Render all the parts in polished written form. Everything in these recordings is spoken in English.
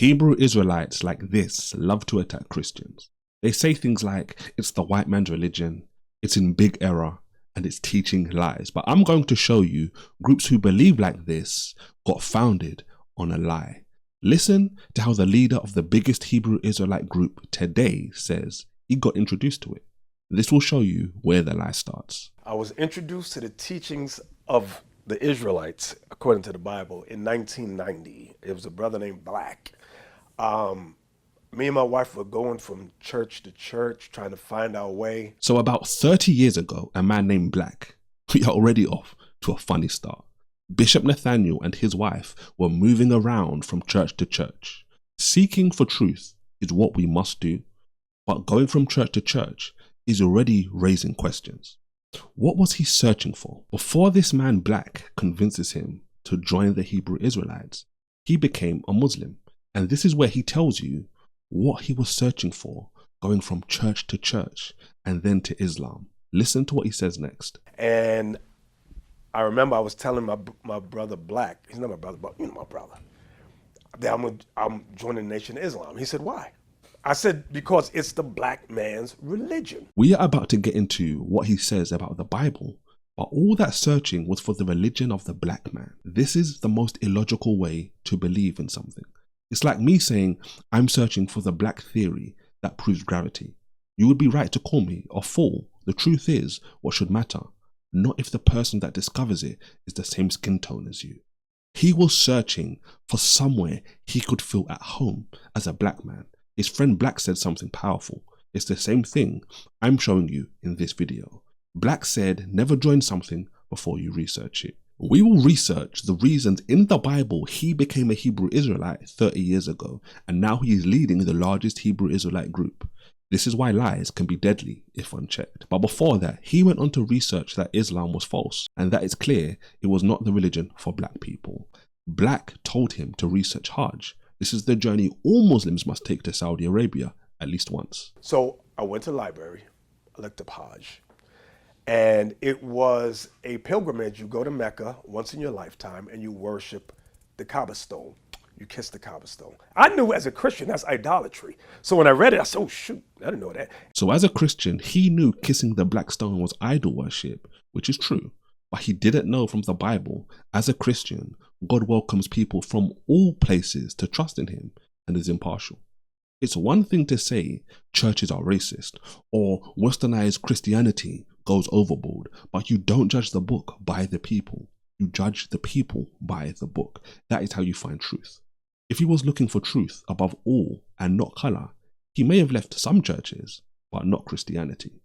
Hebrew Israelites like this love to attack Christians. They say things like, it's the white man's religion, it's in big error, and it's teaching lies. But I'm going to show you groups who believe like this got founded on a lie. Listen to how the leader of the biggest Hebrew Israelite group today says he got introduced to it. This will show you where the lie starts. I was introduced to the teachings of the Israelites, according to the Bible, in 1990. It was a brother named Black. Me and my wife were going from church to church, trying to find our way. So about 30 years ago, a man named Black, we are already off to a funny start. Bishop Nathaniel and his wife were moving around from church to church. Seeking for truth is what we must do, but going from church to church is already raising questions. What was he searching for? Before this man Black convinces him to join the Hebrew Israelites, he became a Muslim. And this is where he tells you what he was searching for, going from church to church and then to Islam. Listen to what he says next. And I remember I was telling my brother Black, he's not my brother, but you know my brother, that I'm joining the Nation of Islam. He said, why? I said, because it's the black man's religion. We are about to get into what he says about the Bible, but all that searching was for the religion of the black man. This is the most illogical way to believe in something. It's like me saying, I'm searching for the black theory that proves gravity. You would be right to call me a fool. The truth is, what should matter, not if the person that discovers it is the same skin tone as you. He was searching for somewhere he could feel at home as a black man. His friend Black said something powerful. It's the same thing I'm showing you in this video. Black said, never join something before you research it. We will research the reasons in the Bible he became a Hebrew Israelite 30 years ago, and now he is leading the largest Hebrew Israelite group. This is why lies can be deadly if unchecked. But before that, he went on to research that Islam was false, and that it's clear it was not the religion for black people. Black told him to research Hajj. This is the journey all Muslims must take to Saudi Arabia at least once. So I went to the library, I looked up Hajj, and it was a pilgrimage. You go to Mecca once in your lifetime and you worship the Kaaba stone. You kiss the Kaaba stone. I knew as a Christian that's idolatry. So when I read it, I said, oh shoot, I didn't know that. So as a Christian, he knew kissing the black stone was idol worship, which is true. But he didn't know from the Bible, as a Christian, God welcomes people from all places to trust in him and is impartial. It's one thing to say churches are racist or westernized Christianity goes overboard, but you don't judge the book by the people. You judge the people by the book. That is how you find truth. If he was looking for truth above all and not color, he may have left some churches, but not Christianity.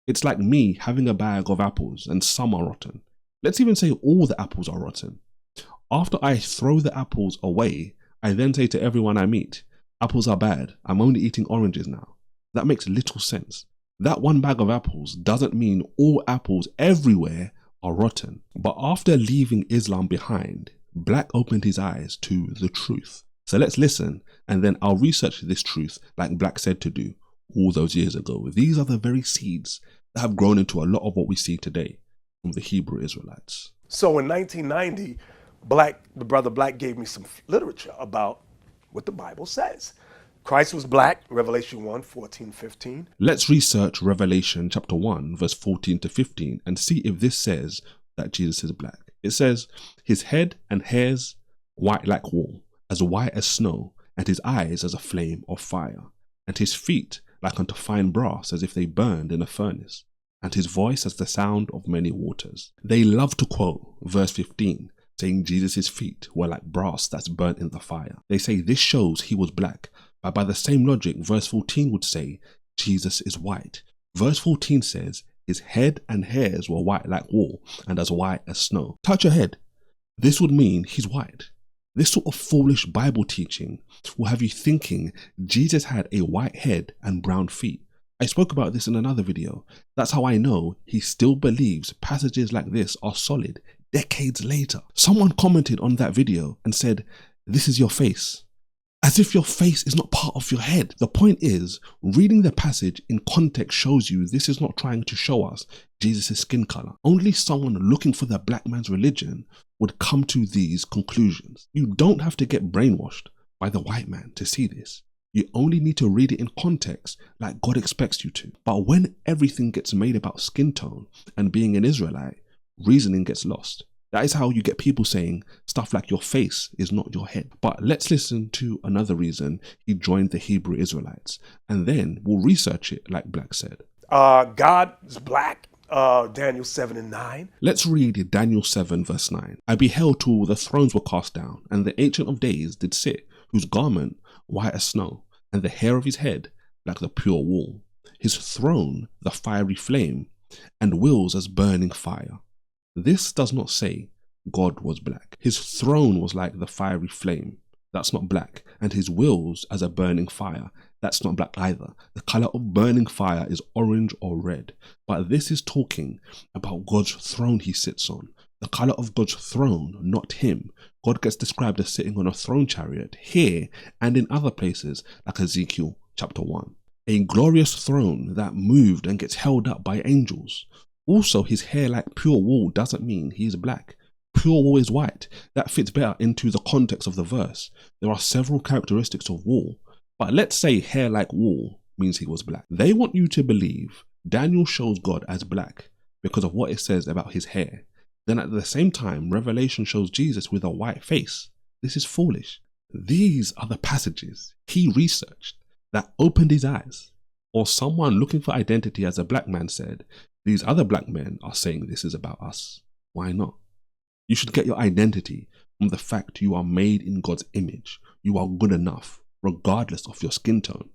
It's like me having a bag of apples and some are rotten. Let's even say all the apples are rotten. After I throw the apples away, I then say to everyone I meet, apples are bad, I'm only eating oranges now. That makes little sense. That one bag of apples doesn't mean all apples everywhere are rotten. But after leaving Islam behind, Black opened his eyes to the truth. So let's listen, and then I'll research this truth like Black said to do all those years ago. These are the very seeds that have grown into a lot of what we see today from the Hebrew Israelites. So in 1990, the brother Black gave me some literature about what the Bible says. Christ was black, Revelation 1, 14, 15. Let's research Revelation chapter 1, verse 14 to 15 and see if this says that Jesus is black. It says, his head and hairs white like wool, as white as snow, and his eyes as a flame of fire, and his feet like unto fine brass, as if they burned in a furnace, and his voice as the sound of many waters. They love to quote verse 15, saying Jesus' feet were like brass that's burnt in the fire. They say this shows he was black, but by the same logic, verse 14 would say Jesus is white. Verse 14 says his head and hairs were white like wool and as white as snow. Touch your head. This would mean he's white. This sort of foolish Bible teaching will have you thinking Jesus had a white head and brown feet. I spoke about this in another video. That's how I know he still believes passages like this are solid decades later. Someone commented on that video and said, this is your face. As if your face is not part of your head. The point is, reading the passage in context shows you this is not trying to show us Jesus' skin color. Only someone looking for the black man's religion would come to these conclusions. You don't have to get brainwashed, by the white man to see this. You only need to read it in context like God expects you to. But when everything gets made about skin tone and being an Israelite, reasoning gets lost. That is how you get people saying stuff like your face is not your head. But let's listen to another reason he joined the Hebrew Israelites, and then we'll research it like Black said. God is black. Daniel 7 and 9. Let's read Daniel 7 verse 9. I beheld till the thrones were cast down, and the Ancient of Days did sit, whose garment white as snow, and the hair of his head like the pure wool. His throne the fiery flame, and wheels as burning fire. This does not say God was black. His throne was like the fiery flame. That's not black. And his wheels as a burning fire. That's not black either. The color of burning fire is orange or red. But this is talking about God's throne he sits on. The color of God's throne, not him. God gets described as sitting on a throne chariot here and in other places like Ezekiel chapter 1. A glorious throne that moved and gets held up by angels. Also, his hair like pure wool doesn't mean he is black. Pure wool is white. That fits better into the context of the verse. There are several characteristics of wool, but let's say hair like wool means he was black. They want you to believe Daniel shows God as black because of what it says about his hair. Then at the same time, Revelation shows Jesus with a white face. This is foolish. These are the passages he researched that opened his eyes. Or someone looking for identity as a black man said, these other black men are saying this is about us. Why not? You should get your identity from the fact you are made in God's image. You are good enough, regardless of your skin tone.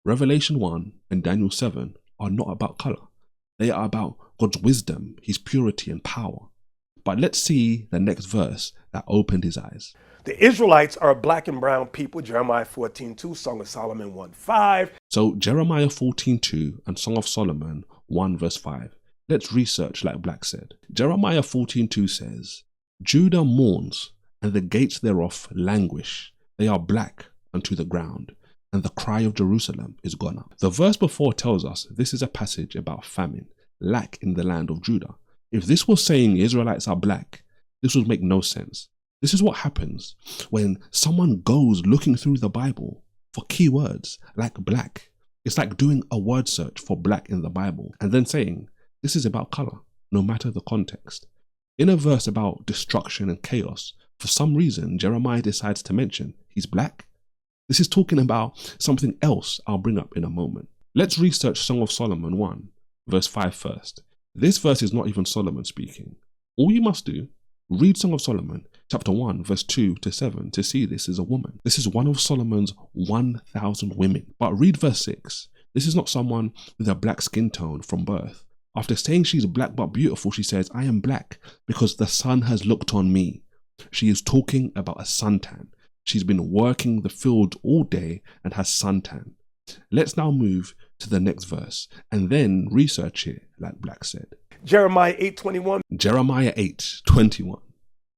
Revelation 1 and Daniel 7 are not about color. They are about God's wisdom, his purity and power. But let's see the next verse that opened his eyes. The Israelites are a black and brown people. Jeremiah 14:2, Song of Solomon 1:5. So Jeremiah 14:2 and Song of Solomon 1 verse 5. Let's research like Black said. Jeremiah 14:2 says, Judah mourns, and the gates thereof languish. They are black unto the ground, and the cry of Jerusalem is gone up. The verse before tells us this is a passage about famine, lack in the land of Judah. If this was saying Israelites are black, this would make no sense. This is what happens when someone goes looking through the Bible for keywords like black. It's like doing a word search for black in the Bible and then saying, this is about color, no matter the context. In a verse about destruction and chaos, for some reason, Jeremiah decides to mention he's black. This is talking about something else I'll bring up in a moment. Let's research Song of Solomon 1, verse 5 first. This verse is not even Solomon speaking. All you must do, read Song of Solomon, chapter 1, verse 2 to 7 to see this is a woman. This is one of Solomon's 1,000 women. But read verse 6. This is not someone with a black skin tone from birth. After saying she's black but beautiful, she says, I am black because the sun has looked on me. She is talking about a suntan. She's been working the field all day and has suntan. Let's now move to the next verse and then research it like Black said. Jeremiah 8:21. Jeremiah 8:21.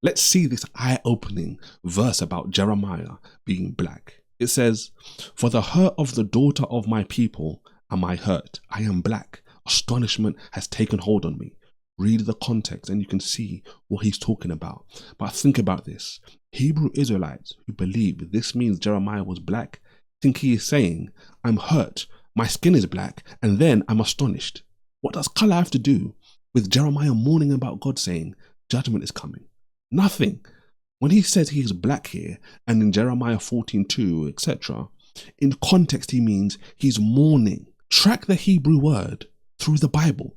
Let's see this eye-opening verse about Jeremiah being black. It says, For the hurt of the daughter of my people am I hurt. I am black. Astonishment has taken hold on me. Read the context and you can see what he's talking about. But think about this. Hebrew Israelites who believe this means Jeremiah was black think he is saying, I'm hurt, my skin is black, and then I'm astonished. What does color have to do with Jeremiah mourning about God saying, judgment is coming? Nothing. When he says he is black here, and in Jeremiah 14:2, etc., in context he means he's mourning. Track the Hebrew word through the Bible,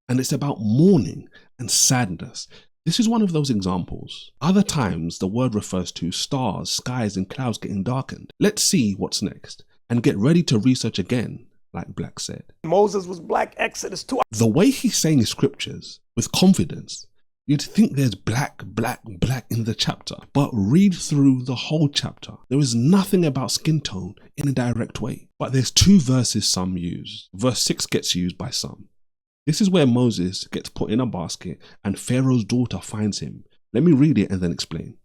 and it's about mourning and sadness. This is one of those examples. Other times the word refers to stars, skies, and clouds getting darkened. Let's see what's next, and get ready to research again, like Black said. Moses was black, Exodus 2. The way he's saying his scriptures with confidence, you'd think there's black, black, black in the chapter. But read through the whole chapter. There is nothing about skin tone in a direct way. But there's two verses some use. Verse 6 gets used by some. This is where Moses gets put in a basket and Pharaoh's daughter finds him. Let me read it and then explain.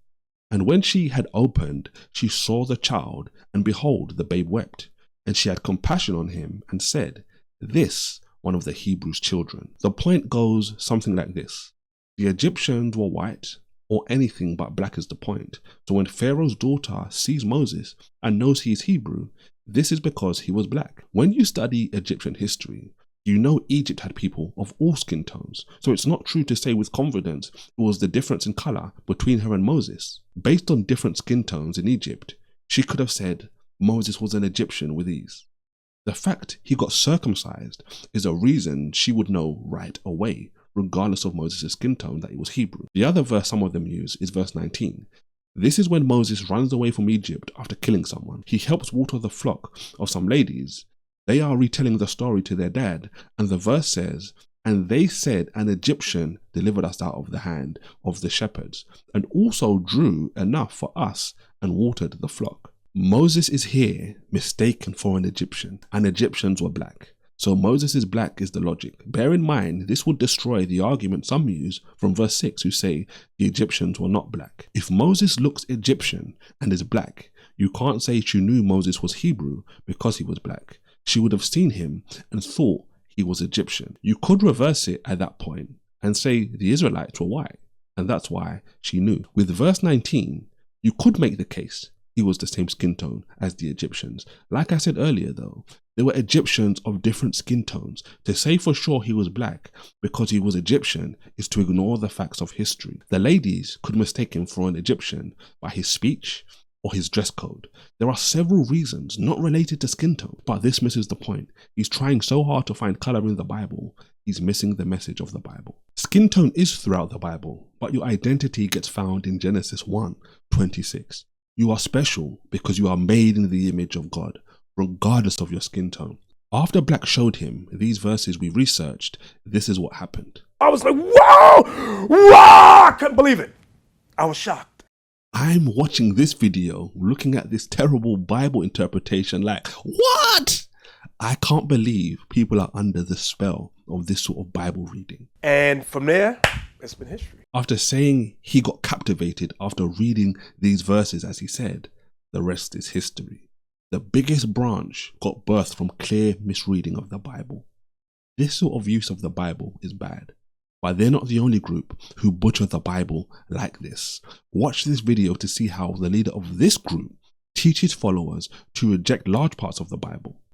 And when she had opened, she saw the child, and behold, the babe wept. And she had compassion on him and said, This, one of the Hebrews' children. The point goes something like this. The Egyptians were white, or anything but black is the point. So when Pharaoh's daughter sees Moses and knows he is Hebrew, this is because he was black. When you study Egyptian history, you know Egypt had people of all skin tones, so it's not true to say with confidence it was the difference in colour between her and Moses. Based on different skin tones in Egypt, she could have said Moses was an Egyptian with ease. The fact he got circumcised is a reason she would know right away, regardless of Moses' skin tone, that he was Hebrew. The other verse some of them use is verse 19. This is when Moses runs away from Egypt after killing someone. He helps water the flock of some ladies. They are retelling the story to their dad, and the verse says, and they said an Egyptian delivered us out of the hand of the shepherds, and also drew enough for us and watered the flock. Moses is here mistaken for an Egyptian, and Egyptians were black. So Moses is black is the logic. Bear in mind, this would destroy the argument some use from verse 6 who say the Egyptians were not black. If Moses looks Egyptian and is black, you can't say she knew Moses was Hebrew because he was black. She would have seen him and thought he was Egyptian. You could reverse it at that point and say the Israelites were white, and that's why she knew. With verse 19, you could make the case he was the same skin tone as the Egyptians. Like I said earlier though, there were Egyptians of different skin tones. To say for sure he was black because he was Egyptian is to ignore the facts of history. The ladies could mistake him for an Egyptian by his speech or his dress code. There are several reasons not related to skin tone, but this misses the point. He's trying so hard to find color in the Bible, he's missing the message of the Bible. Skin tone is throughout the Bible, but your identity gets found in Genesis 1:26. You are special because you are made in the image of God, regardless of your skin tone. After Black showed him these verses we researched, this is what happened. I was like, whoa, whoa, I couldn't believe it. I was shocked. I'm watching this video, looking at this terrible Bible interpretation like, what? I can't believe people are under the spell of this sort of Bible reading. And from there, it's been history. After saying he got captivated after reading these verses, as he said, the rest is history. The biggest branch got birthed from clear misreading of the Bible. This sort of use of the Bible is bad, but they're not the only group who butcher the Bible like this. Watch this video to see how the leader of this group teaches followers to reject large parts of the Bible.